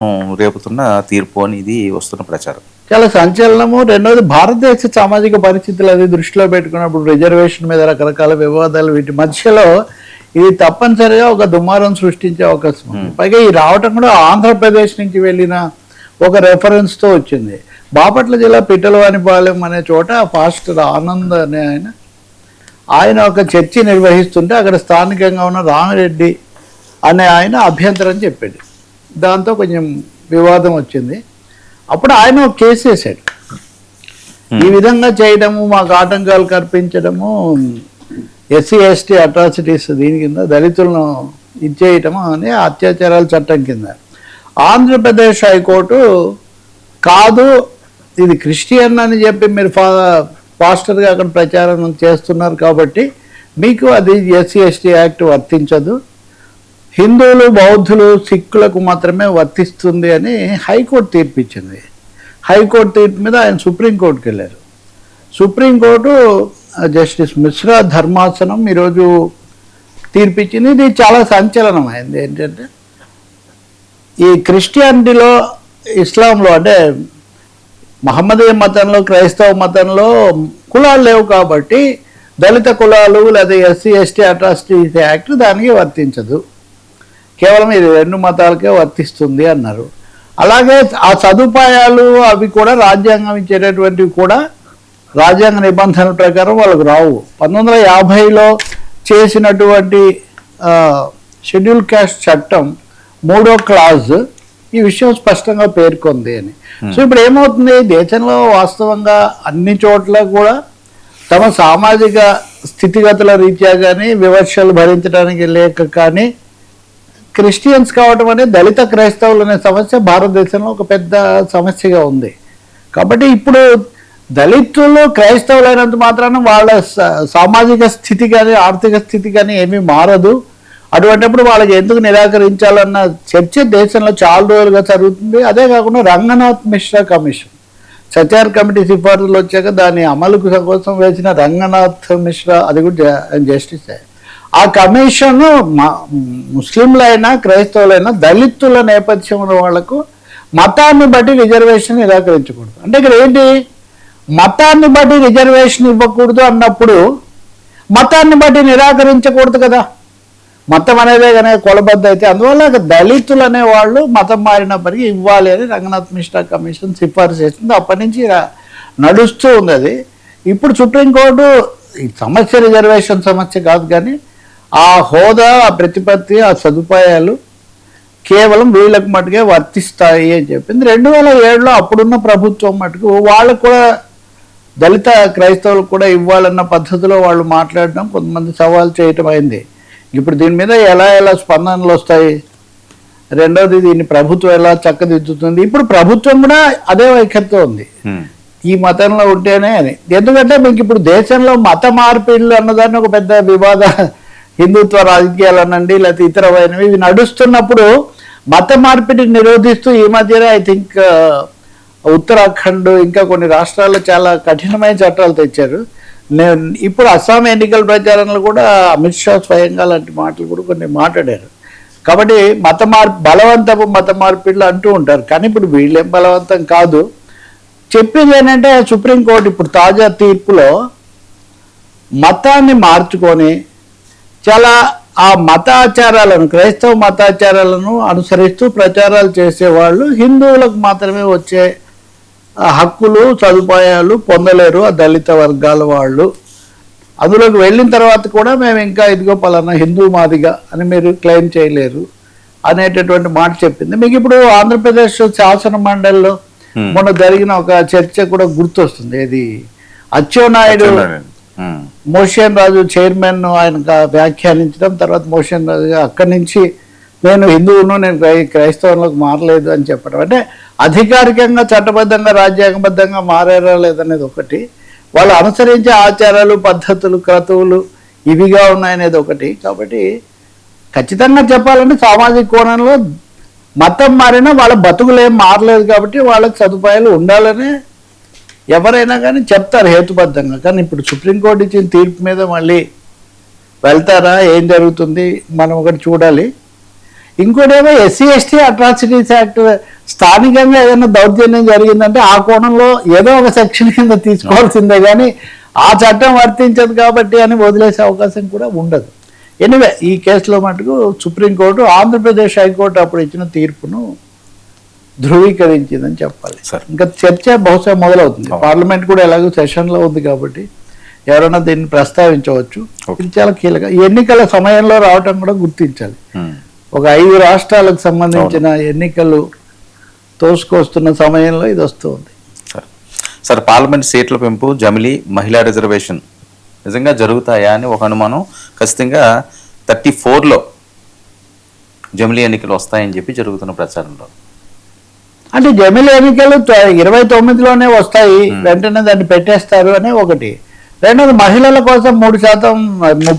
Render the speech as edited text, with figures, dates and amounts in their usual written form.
రేపుతున్న తీర్పు అని ఇది వస్తున్న ప్రచారం. చాలా సంచలనము. రెండవది, భారతదేశ సామాజిక పరిస్థితులు అది దృష్టిలో పెట్టుకున్నప్పుడు రిజర్వేషన్ మీద రకరకాల వివాదాలు, వీటి మధ్యలో ఇది తప్పనిసరిగా ఒక దుమారం సృష్టించే అవకాశం ఉంది. పైగా ఈ రావటం కూడా ఆంధ్రప్రదేశ్ నుంచి వెళ్ళిన ఒక రెఫరెన్స్తో వచ్చింది. బాపట్ల జిల్లా పిట్టలవానిపాలెం అనే చోట పాస్టర్ ఆనంద్ అనే ఆయన ఒక చర్చి నిర్వహిస్తుంటే అక్కడ స్థానికంగా ఉన్న రామిరెడ్డి అనే ఆయన అభ్యంతరం చెప్పాడు. దాంతో కొంచెం వివాదం వచ్చింది. అప్పుడు ఆయన ఒక కేసు వేశాడు. ఈ విధంగా చేయడము, మాకు ఆటంకాలు కల్పించడము, ఎస్సీ ఎస్టీ అట్రాసిటీస్ దీని కింద దళితులను ఇచ్చేయటము అని అత్యాచారాల చట్టం కింద. ఆంధ్రప్రదేశ్ హైకోర్టు కాదు, ఇది క్రిస్టియన్ అని చెప్పి మీరు పాస్టర్గా అక్కడ ప్రచారం చేస్తున్నారు కాబట్టి మీకు అది ఎస్సీ ఎస్టీ యాక్ట్ వర్తించదు, హిందువులు బౌద్ధులు సిక్కులకు మాత్రమే వర్తిస్తుంది అని హైకోర్టు తీర్పు ఇచ్చింది. హైకోర్టు తీర్పు మీద ఆయన సుప్రీంకోర్టుకి వెళ్ళారు. సుప్రీంకోర్టు జస్టిస్ మిశ్రా ధర్మాసనం ఈరోజు తీర్పిచ్చింది. ఇది చాలా సంచలనమైంది. ఏంటంటే ఈ క్రిస్టియానిటీలో, ఇస్లాంలో, అంటే మహమ్మదీయ మతంలో, క్రైస్తవ మతంలో కులాలు లేవు కాబట్టి దళిత కులాలు లేదా ఎస్సీ ఎస్టీ అట్రాసిటీస్ యాక్ట్ దానికి వర్తించదు, కేవలం ఇది రెండు మతాలకే వర్తిస్తుంది అన్నారు. అలాగే ఆ సదుపాయాలు అవి కూడా రాజ్యాంగం ఇచ్చేటటువంటివి కూడా రాజ్యాంగ నిబంధనల ప్రకారం వాళ్ళకు రావు. 1950లో చేసినటువంటి షెడ్యూల్ క్యాస్ట్ చట్టం 3వ క్లాజ్ ఈ విషయం స్పష్టంగా పేర్కొంది అని. సో ఇప్పుడు ఏమవుతుంది, దేశంలో వాస్తవంగా అన్ని చోట్ల కూడా తమ సామాజిక స్థితిగతుల రీత్యా కానీ వివక్షలు భరించడానికి లేక కానీ క్రిస్టియన్స్ కావటం అనేది దళిత క్రైస్తవులు అనే సమస్య భారతదేశంలో ఒక పెద్ద సమస్యగా ఉంది. కాబట్టి ఇప్పుడు దళితులు క్రైస్తవులైనంత మాత్రాన వాళ్ళ సామాజిక స్థితి కానీ ఆర్థిక స్థితి కానీ ఏమీ మారదు. అటువంటిప్పుడు వాళ్ళకి ఎందుకు నిరాకరించాలన్న చర్చ దేశంలో చాలా రోజులుగా జరుగుతుంది. అదే కాకుండా రంగనాథ్ మిశ్రా కమిషన్, సచార్ కమిటీ సిఫార్సులు వచ్చాక దాని అమలు కోసం వేసిన రంగనాథ్ మిశ్రా, అది కూడా జస్టిస్. ఆ కమిషన్ ముస్లింలైనా క్రైస్తవులైనా దళితుల నేపథ్యంలో వాళ్లకు మతాన్ని బట్టి రిజర్వేషన్ నిరాకరించకూడదు. అంటే ఇక్కడ ఏంటి, మతాన్ని బట్టి రిజర్వేషన్ ఇవ్వకూడదు అన్నప్పుడు మతాన్ని బట్టి నిరాకరించకూడదు కదా. మతం అనేదే కానీ కొలబద్ద అయితే, అందువల్ల దళితులు అనేవాళ్ళు మతం మారినప్పటికీ ఇవ్వాలి అని రంగనాథ్ మిశ్రా కమిషన్ సిఫార్సు చేస్తుంది. అప్పటి నుంచి నడుస్తూ ఉంది అది. ఇప్పుడు సుప్రీంకోర్టు ఈ సమస్య రిజర్వేషన్ సమస్య కాదు కానీ ఆ హోదా, ఆ ప్రతిపత్తి, ఆ సదుపాయాలు కేవలం వీళ్ళకు మటుకే వర్తిస్తాయి అని చెప్పింది. 2007లో అప్పుడున్న ప్రభుత్వం మటుకు వాళ్ళకు కూడా దళిత క్రైస్తవులకు కూడా ఇవ్వాలన్న పద్ధతిలో వాళ్ళు మాట్లాడడం, కొంతమంది సవాల్ చేయటం అయింది. ఇప్పుడు దీని మీద ఎలా స్పందనలు వస్తాయి, రెండవది దీన్ని ప్రభుత్వం ఎలా చక్కదిద్దుతుంది. ఇప్పుడు ప్రభుత్వం కూడా అదే వైఖరితో ఉంది, ఈ మతంలో ఉంటేనే అని. ఎందుకంటే మీకు ఇప్పుడు దేశంలో మత మార్పిడులు అన్నదాన్ని ఒక పెద్ద వివాద, హిందుత్వ రాజకీయాలు అనండి లేకపోతే ఇతరమైనవి ఇవి నడుస్తున్నప్పుడు మత మార్పిడిని నిరోధిస్తూ ఈ మధ్యనే ఐ థింక్ ఉత్తరాఖండ్ ఇంకా కొన్ని రాష్ట్రాల్లో చాలా కఠినమైన చట్టాలు తెచ్చారు. ఇప్పుడు అస్సాం ఎన్నికల ప్రచారంలో కూడా అమిత్ షా స్వయంగా లాంటి మాటలు కూడా కొన్ని మాట్లాడారు. కాబట్టి బలవంతపు మత మార్పిడులు అంటూ ఉంటారు, కానీ ఇప్పుడు వీళ్ళేం బలవంతం కాదు. చెప్పింది ఏంటంటే సుప్రీంకోర్టు ఇప్పుడు తాజా తీర్పులో మతాన్ని మార్చుకొని చాలా ఆ మతాచారాలను, క్రైస్తవ మతాచారాలను అనుసరిస్తూ ప్రచారాలు చేసేవాళ్ళు హిందువులకు మాత్రమే వచ్చే హక్కులు సదుపాయాలు పొందలేరు ఆ దళిత వర్గాల వాళ్ళు. అందులోకి వెళ్ళిన తర్వాత కూడా మేము ఇంకా ఇదిగో పలానా హిందూ మాదిగా అని మీరు క్లెయిమ్ చేయలేరు అనేటటువంటి మాట చెప్పింది. మీకు ఇప్పుడు ఆంధ్రప్రదేశ్ శాసన మండలిలో మొన్న జరిగిన ఒక చర్చ కూడా గుర్తొస్తుంది. ఇది అచ్చెన్నాయుడు మోషన్ రాజు చైర్మన్ ఆయన వ్యాఖ్యానించడం, తర్వాత మోషన్ రాజు అక్కడి నుంచి నేను హిందువును, నేను క్రైస్తవంలోకి మారలేదు అని చెప్పడం. అంటే అధికారికంగా చట్టబద్ధంగా రాజ్యాంగబద్ధంగా మారారా లేదనేది ఒకటి, వాళ్ళు అనుసరించే ఆచారాలు పద్ధతులు క్రతువులు ఇవిగా ఉన్నాయనేది ఒకటి. కాబట్టి ఖచ్చితంగా చెప్పాలంటే సామాజిక కోణంలో మతం మారినా వాళ్ళ బతుకులు ఏం మారలేదు కాబట్టి వాళ్ళకి సదుపాయాలు ఉండాలని ఎవరైనా కానీ చెప్తారు హేతుబద్ధంగా. కానీ ఇప్పుడు సుప్రీంకోర్టు ఇచ్చిన తీర్పు మీద మళ్ళీ వెళ్తారా, ఏం జరుగుతుంది మనం ఒకటి చూడాలి. ఇంకోటేమో ఎస్సీ ఎస్టీ అట్రాసిటీస్ యాక్ట్ స్థానికంగా ఏదైనా దౌర్జన్యం జరిగిందంటే ఆ కోణంలో ఏదో ఒక సెక్షన్ కింద తీసుకోవాల్సిందే కానీ ఆ చట్టం వర్తించదు కాబట్టి అని వదిలేసే అవకాశం కూడా ఉండదు. ఎనివే ఈ కేసులో మటుకు సుప్రీంకోర్టు ఆంధ్రప్రదేశ్ హైకోర్టు అప్పుడు ఇచ్చిన తీర్పును ధృవీకరించిందని చెప్పాలి. ఇంకా చర్చ బహుశా మొదలవుతుంది. పార్లమెంట్ కూడా ఎలాగో సెషన్లో ఉంది కాబట్టి ఎవరైనా దీన్ని ప్రస్తావించవచ్చు. ఇది చాలా కీలక. ఎన్నికల సమయంలో రావటం కూడా గుర్తించాలి. ఒక 5 రాష్ట్రాలకు సంబంధించిన ఎన్నికలు తోసుకొస్తున్న సమయంలో ఇది వస్తుంది. సార్, పార్లమెంట్ సీట్ల పెంపు, జమిలీ మహిళా రిజర్వేషన్ నిజంగా జరుగుతాయా అని ఒక అనుమానం. ఖచ్చితంగా 34లో జమిలీ ఎన్నికలు వస్తాయని చెప్పి జరుగుతున్న ప్రచారంలో. అంటే జమిలీ ఎన్నికలు 29లోనే వస్తాయి, వెంటనే దాన్ని పెట్టేస్తారు అనే ఒకటి. రెండోది మహిళల కోసం 3%